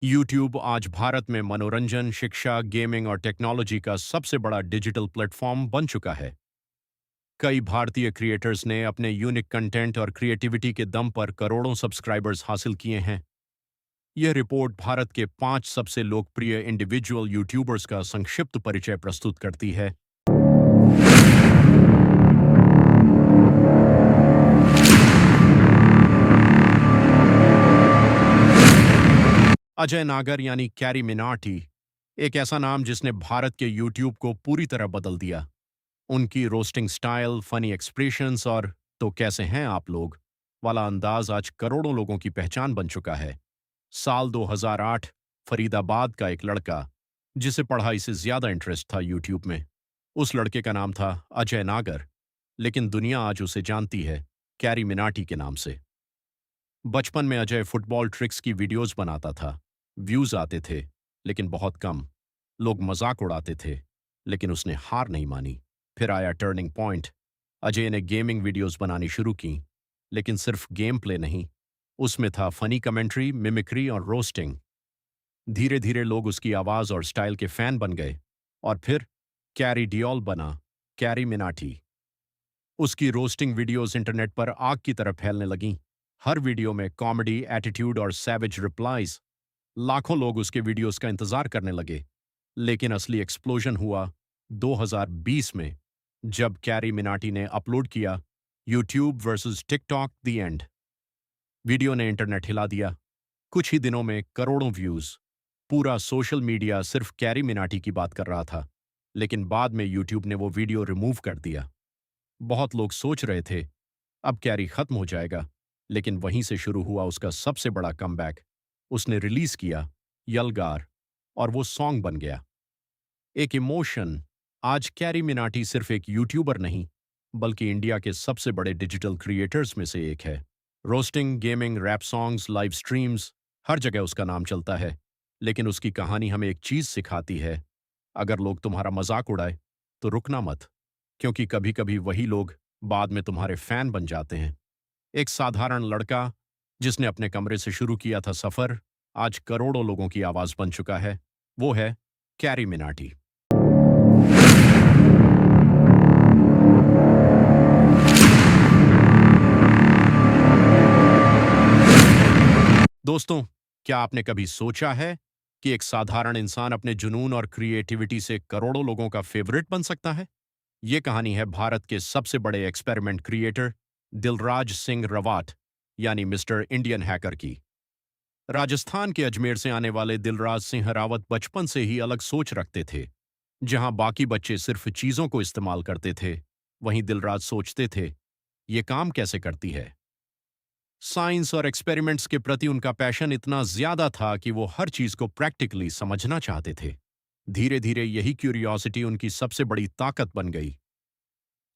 YouTube आज भारत में मनोरंजन, शिक्षा, गेमिंग और टेक्नोलॉजी का सबसे बड़ा डिजिटल प्लेटफॉर्म बन चुका है। कई भारतीय क्रिएटर्स ने अपने यूनिक कंटेंट और क्रिएटिविटी के दम पर करोड़ों सब्सक्राइबर्स हासिल किए हैं। यह रिपोर्ट भारत के 5 सबसे लोकप्रिय इंडिविजुअल यूट्यूबर्स का संक्षिप्त परिचय प्रस्तुत करती है। अजय नागर यानी कैरी मिनाटी, एक ऐसा नाम जिसने भारत के यूट्यूब को पूरी तरह बदल दिया। उनकी रोस्टिंग स्टाइल, फनी एक्सप्रेशंस और "तो कैसे हैं आप लोग" वाला अंदाज आज करोड़ों लोगों की पहचान बन चुका है। साल 2008, फरीदाबाद का एक लड़का, जिसे पढ़ाई से ज्यादा इंटरेस्ट था यूट्यूब में, उस लड़के का नाम था अजय नागर, लेकिन दुनिया आज उसे जानती है कैरी मिनाटी के नाम से। बचपन में अजय फुटबॉल ट्रिक्स की वीडियोस बनाता था। व्यूज आते थे, लेकिन बहुत कम। लोग मजाक उड़ाते थे, लेकिन उसने हार नहीं मानी। फिर आया टर्निंग पॉइंट। अजय ने गेमिंग वीडियोस बनानी शुरू की, लेकिन सिर्फ गेम प्ले नहीं, उसमें था फनी कमेंट्री, मिमिक्री और रोस्टिंग। धीरे धीरे लोग उसकी आवाज और स्टाइल के फैन बन गए, और फिर कैरी डियोल बना कैरी मिनाटी। उसकी रोस्टिंग वीडियोस इंटरनेट पर आग की तरह फैलने लगीं। हर वीडियो में कॉमेडी, एटीट्यूड और सैवेज रिप्लाईज। लाखों लोग उसके वीडियोस का इंतजार करने लगे। लेकिन असली एक्सप्लोजन हुआ 2020 में, जब कैरी मिनाटी ने अपलोड किया YouTube versus TikTok the end. Video ने इंटरनेट हिला दिया। कुछ ही दिनों में करोड़ों व्यूज। पूरा सोशल मीडिया सिर्फ कैरी मिनाटी की बात कर रहा था। लेकिन बाद में यूट्यूब ने वो वीडियो रिमूव कर दिया। बहुत लोग सोच रहे थे अब कैरी खत्म हो जाएगा, लेकिन वहीं से शुरू हुआ उसका सबसे बड़ा कमबैक। उसने रिलीज किया यलगार, और वो सॉन्ग बन गया एक इमोशन। आज कैरी मिनाटी सिर्फ एक यूट्यूबर नहीं, बल्कि इंडिया के सबसे बड़े डिजिटल क्रिएटर्स में से एक है। Roasting, gaming, rap songs, live streams, हर जगह उसका नाम चलता है। लेकिन उसकी कहानी हमें एक चीज सिखाती है: अगर लोग तुम्हारा मजाक उड़ाए तो रुकना मत, क्योंकि कभी कभी वही लोग बाद में तुम्हारे फैन बन जाते हैं। एक साधारण लड़का जिसने अपने कमरे से शुरू किया था सफर, आज करोड़ों लोगों की आवाज बन चुका है। वो है कैरी मिनाटी। दोस्तों, क्या आपने कभी सोचा है कि एक साधारण इंसान अपने जुनून और क्रिएटिविटी से करोड़ों लोगों का फेवरेट बन सकता है? ये कहानी है भारत के सबसे बड़े एक्सपेरिमेंट क्रिएटर दिलराज सिंह रवाट, यानी मिस्टर इंडियन हैकर की। राजस्थान के अजमेर से आने वाले दिलराज सिंह रावत बचपन से ही अलग सोच रखते थे। जहां बाकी बच्चे सिर्फ चीजों को इस्तेमाल करते थे, वहीं दिलराज सोचते थे, ये काम कैसे करती है। साइंस और एक्सपेरिमेंट्स के प्रति उनका पैशन इतना ज्यादा था कि वो हर चीज को प्रैक्टिकली समझना चाहते थे। धीरे धीरे यही क्यूरियोसिटी उनकी सबसे बड़ी ताकत बन गई।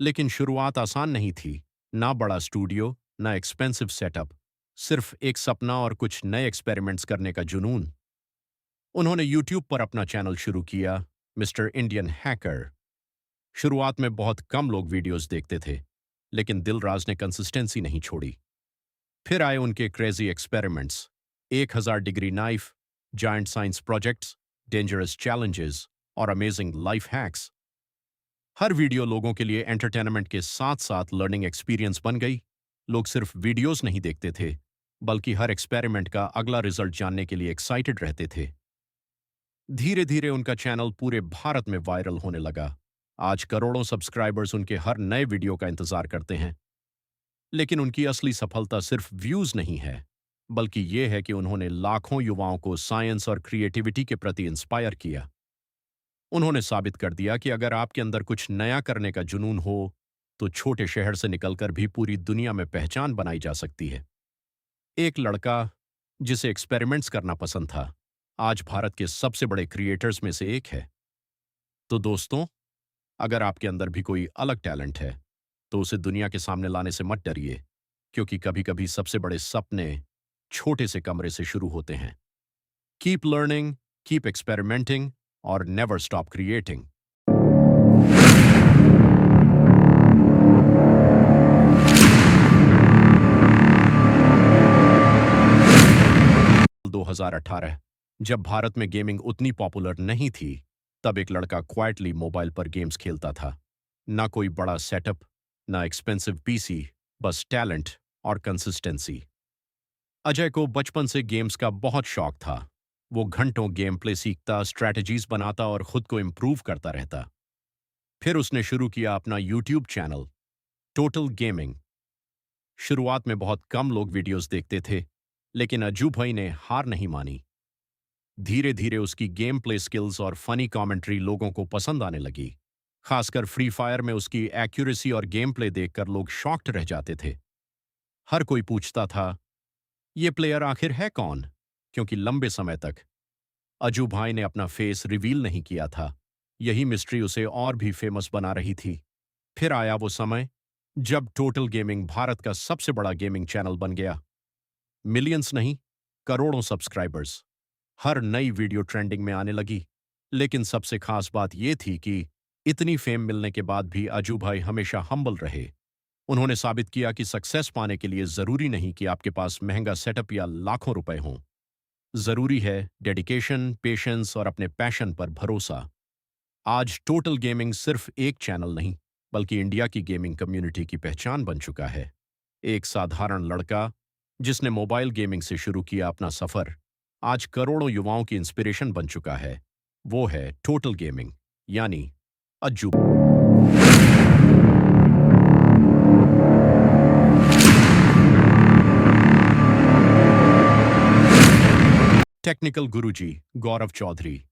लेकिन शुरुआत आसान नहीं थी। ना बड़ा स्टूडियो, ना एक्सपेंसिव सेटअप, सिर्फ एक सपना और कुछ नए एक्सपेरिमेंट्स करने का जुनून। उन्होंने यूट्यूब पर अपना चैनल शुरू किया, मिस्टर इंडियन हैकर। शुरुआत में बहुत कम लोग वीडियोस देखते थे, लेकिन दिलराज ने कंसिस्टेंसी नहीं छोड़ी। फिर आए उनके crazy experiments: 1000 degree knife, giant science projects, dangerous challenges और अमेजिंग लाइफ हैक्स। हर वीडियो लोगों के लिए एंटरटेनमेंट के साथ साथ लर्निंग एक्सपीरियंस बन गई। लोग सिर्फ वीडियोस नहीं देखते थे, बल्कि हर एक्सपेरिमेंट का अगला रिजल्ट जानने के लिए एक्साइटेड रहते थे। धीरे धीरे उनका चैनल पूरे भारत में वायरल होने लगा। आज करोड़ों सब्सक्राइबर्स उनके हर नए वीडियो का इंतजार करते हैं। लेकिन उनकी असली सफलता सिर्फ व्यूज नहीं है, बल्कि ये है कि उन्होंने लाखों युवाओं को साइंस और क्रिएटिविटी के प्रति इंस्पायर किया। उन्होंने साबित कर दिया कि अगर आपके अंदर कुछ नया करने का जुनून हो, तो छोटे शहर से निकलकर भी पूरी दुनिया में पहचान बनाई जा सकती है। एक लड़का जिसे एक्सपेरिमेंट्स करना पसंद था, आज भारत के सबसे बड़े क्रिएटर्स में से एक है। तो दोस्तों, अगर आपके अंदर भी कोई अलग टैलेंट है, तो उसे दुनिया के सामने लाने से मत डरिए, क्योंकि कभी कभी सबसे बड़े सपने छोटे से कमरे से शुरू होते हैं। कीप लर्निंग, कीप एक्सपेरिमेंटिंग और नेवर स्टॉप क्रिएटिंग। 2018, जब भारत में गेमिंग उतनी पॉपुलर नहीं थी, तब एक लड़का क्वाइटली मोबाइल पर गेम्स खेलता था। ना कोई बड़ा सेटअप, ना एक्सपेंसिव पीसी, बस टैलेंट और कंसिस्टेंसी। अजय को बचपन से गेम्स का बहुत शौक था। वो घंटों गेम प्ले सीखता, स्ट्रैटेजीज बनाता और खुद को इम्प्रूव करता रहता। फिर उसने शुरू किया अपना यूट्यूब चैनल, टोटल गेमिंग। शुरुआत में बहुत कम लोग वीडियोस देखते थे, लेकिन अज्जू भाई ने हार नहीं मानी। धीरे धीरे उसकी गेम प्ले स्किल्स और फनी कमेंट्री लोगों को पसंद आने लगी। खासकर फ्री फायर में उसकी एक्यूरेसी और गेम प्ले देखकर लोग शॉक्ड रह जाते थे। हर कोई पूछता था, ये प्लेयर आखिर है कौन? क्योंकि लंबे समय तक अजू भाई ने अपना फेस रिवील नहीं किया था। यही मिस्ट्री उसे और भी फेमस बना रही थी। फिर आया वो समय जब टोटल गेमिंग भारत का सबसे बड़ा गेमिंग चैनल बन गया। मिलियंस नहीं, करोड़ों सब्सक्राइबर्स। हर नई वीडियो ट्रेंडिंग में आने लगी। लेकिन सबसे खास बात यह थी कि इतनी फेम मिलने के बाद भी अजू भाई हमेशा हम्बल रहे। उन्होंने साबित किया कि सक्सेस पाने के लिए जरूरी नहीं कि आपके पास महंगा सेटअप या लाखों रुपए हों। जरूरी है डेडिकेशन, पेशेंस और अपने पैशन पर भरोसा। आज टोटल गेमिंग सिर्फ एक चैनल नहीं, बल्कि इंडिया की गेमिंग कम्युनिटी की पहचान बन चुका है। एक साधारण लड़का जिसने मोबाइल गेमिंग से शुरू किया अपना सफर, आज करोड़ों युवाओं की इंस्पिरेशन बन चुका है। वो है टोटल गेमिंग, यानी अज्जू। टेक्निकल गुरुजी गौरव चौधरी।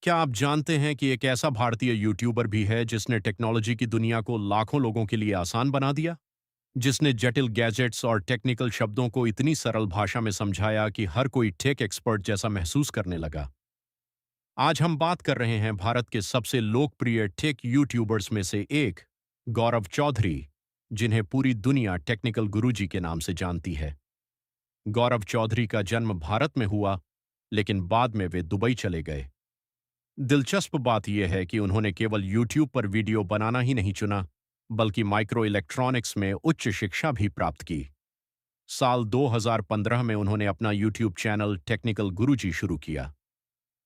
क्या आप जानते हैं कि एक ऐसा भारतीय यूट्यूबर भी है जिसने टेक्नोलॉजी की दुनिया को लाखों लोगों के लिए आसान बना दिया? जिसने जटिल गैजेट्स और टेक्निकल शब्दों को इतनी सरल भाषा में समझाया कि हर कोई टेक एक्सपर्ट जैसा महसूस करने लगा। आज हम बात कर रहे हैं भारत के सबसे लोकप्रिय टेक यूट्यूबर्स में से एक, गौरव चौधरी, जिन्हें पूरी दुनिया टेक्निकल गुरुजी के नाम से जानती है। गौरव चौधरी का जन्म भारत में हुआ, लेकिन बाद में वे दुबई चले गए। दिलचस्प बात यह है कि उन्होंने केवल यूट्यूब पर वीडियो बनाना ही नहीं चुना, बल्कि माइक्रो इलेक्ट्रॉनिक्स में उच्च शिक्षा भी प्राप्त की। साल 2015 में उन्होंने अपना यूट्यूब चैनल टेक्निकल गुरुजी शुरू किया।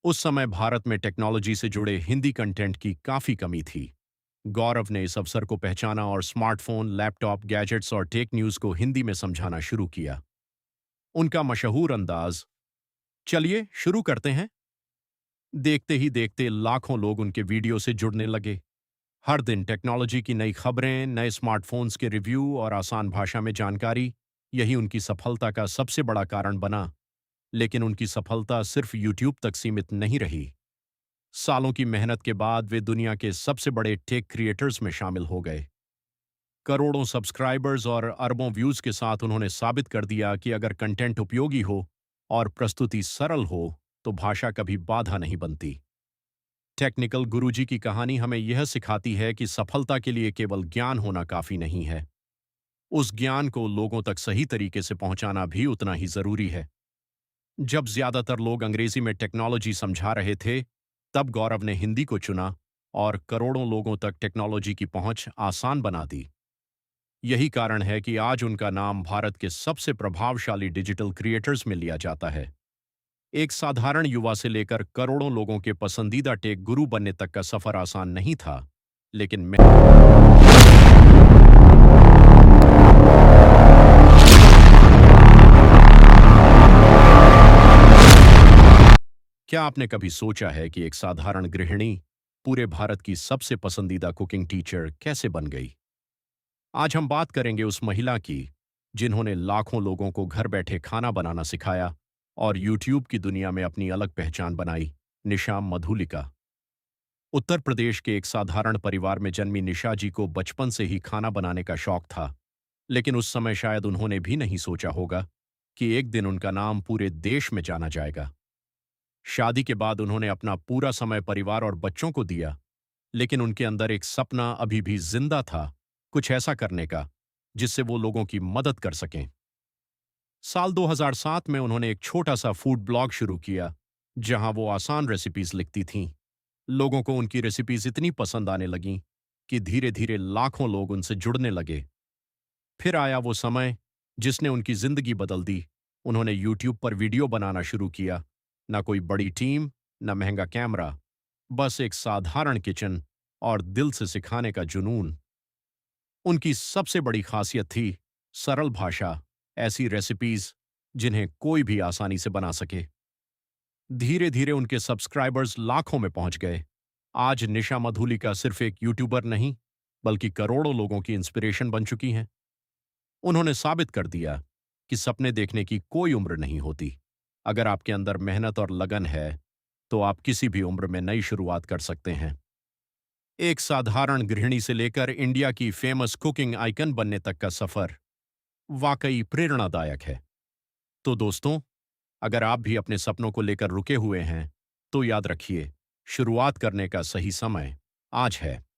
उस समय भारत में टेक्नोलॉजी से जुड़े हिंदी कंटेंट की काफी कमी थी। गौरव ने इस अवसर को पहचाना और स्मार्टफोन, लैपटॉप, गैजेट्स और टेक न्यूज को हिंदी में समझाना शुरू किया। उनका मशहूर अंदाज, चलिए शुरू करते हैं, देखते ही देखते लाखों लोग उनके वीडियो से जुड़ने लगे। हर दिन टेक्नोलॉजी की नई खबरें, नए स्मार्टफोन्स के रिव्यू और आसान भाषा में जानकारी, यही उनकी सफलता का सबसे बड़ा कारण बना। लेकिन उनकी सफलता सिर्फ यूट्यूब तक सीमित नहीं रही। सालों की मेहनत के बाद वे दुनिया के सबसे बड़े टेक क्रिएटर्स में शामिल हो गए। करोड़ों सब्सक्राइबर्स और अरबों व्यूज के साथ उन्होंने साबित कर दिया कि अगर कंटेंट उपयोगी हो और प्रस्तुति सरल हो, तो भाषा कभी बाधा नहीं बनती। टेक्निकल गुरुजी की कहानी हमें यह सिखाती है कि सफलता के लिए केवल ज्ञान होना काफी नहीं है। उस ज्ञान को लोगों तक सही तरीके से पहुंचाना भी उतना ही जरूरी है। जब ज्यादातर लोग अंग्रेजी में टेक्नोलॉजी समझा रहे थे, तब गौरव ने हिंदी को चुना और करोड़ों लोगों तक टेक्नोलॉजी की पहुंच आसान बना दी। यही कारण है कि आज उनका नाम भारत के सबसे प्रभावशाली डिजिटल क्रिएटर्स में लिया जाता है। एक साधारण युवा से लेकर करोड़ों लोगों के पसंदीदा टेक गुरु बनने तक का सफर आसान नहीं था, लेकिन क्या आपने कभी सोचा है कि एक साधारण गृहिणी पूरे भारत की सबसे पसंदीदा कुकिंग टीचर कैसे बन गई? आज हम बात करेंगे उस महिला की जिन्होंने लाखों लोगों को घर बैठे खाना बनाना सिखाया और यूट्यूब की दुनिया में अपनी अलग पहचान बनाई, निशा मधुलिका। उत्तर प्रदेश के एक साधारण परिवार में जन्मी निशा जी को बचपन से ही खाना बनाने का शौक था, लेकिन उस समय शायद उन्होंने भी नहीं सोचा होगा कि एक दिन उनका नाम पूरे देश में जाना जाएगा। शादी के बाद उन्होंने अपना पूरा समय परिवार और बच्चों को दिया, लेकिन उनके अंदर एक सपना अभी भी जिंदा था, कुछ ऐसा करने का जिससे वो लोगों की मदद कर सकें। साल 2007 में उन्होंने एक छोटा सा फूड ब्लॉग शुरू किया, जहां वो आसान रेसिपीज लिखती थीं। लोगों को उनकी रेसिपीज इतनी पसंद आने लगीं कि धीरे धीरे लाखों लोग उनसे जुड़ने लगे। फिर आया वो समय जिसने उनकी जिंदगी बदल दी। उन्होंने यूट्यूब पर वीडियो बनाना शुरू किया, ना कोई बड़ी टीम, ना महंगा कैमरा, बस एक साधारण किचन और दिल से सिखाने का जुनून। उनकी सबसे बड़ी खासियत थी सरल भाषा, ऐसी रेसिपीज जिन्हें कोई भी आसानी से बना सके। धीरे धीरे उनके सब्सक्राइबर्स लाखों में पहुंच गए। आज निशा मधुलिका सिर्फ एक यूट्यूबर नहीं, बल्कि करोड़ों लोगों की इंस्पिरेशन बन चुकी हैं। उन्होंने साबित कर दिया कि सपने देखने की कोई उम्र नहीं होती। अगर आपके अंदर मेहनत और लगन है, तो आप किसी भी उम्र में नई शुरुआत कर सकते हैं। एक साधारण गृहिणी से लेकर इंडिया की फेमस कुकिंग आइकन बनने तक का सफर वाकई प्रेरणादायक है। तो दोस्तों, अगर आप भी अपने सपनों को लेकर रुके हुए हैं, तो याद रखिए, शुरुआत करने का सही समय आज है।